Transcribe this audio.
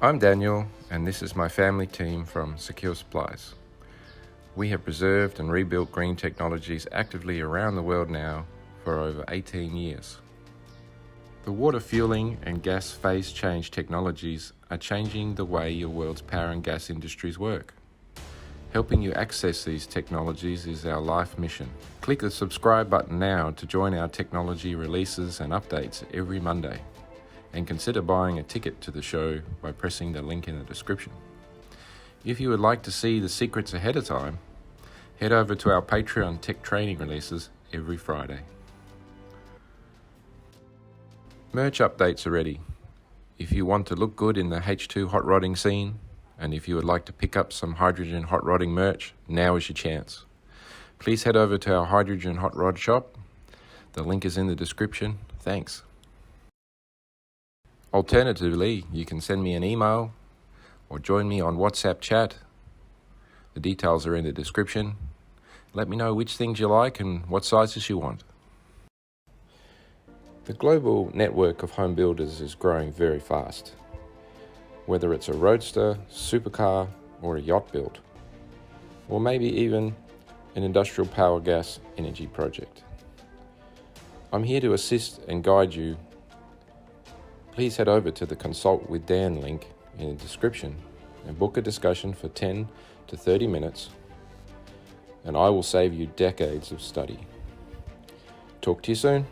I'm Daniel, and this is my family team from Secure Supplies. We have preserved and rebuilt green technologies actively around the world now for over 18 years. The water fueling and gas phase change technologies are changing the way your world's power and gas industries work. Helping you access these technologies is our life mission. Click the subscribe button now to join our technology releases and updates every Monday. And consider buying a ticket to the show by pressing the link in the description. If you would like to see the secrets ahead of time, head over to our Patreon tech training releases every Friday. Merch updates are ready. If you want to look good in the H2 hot rodding scene, and if you would like to pick up some hydrogen hot rodding merch, now is your chance. Please head over to our hydrogen hot rod shop. The link is in the description. Thanks. Alternatively, you can send me an email or join me on WhatsApp chat. The details are in the description. Let me know which things you like and what sizes you want. The global network of home builders is growing very fast. Whether it's a roadster, supercar, or a yacht build, or maybe even an industrial power gas energy project. I'm here to assist and guide you. Please head over to the Consult with Dan link in the description and book a discussion for 10 to 30 minutes, and I will save you decades of study. Talk to you soon.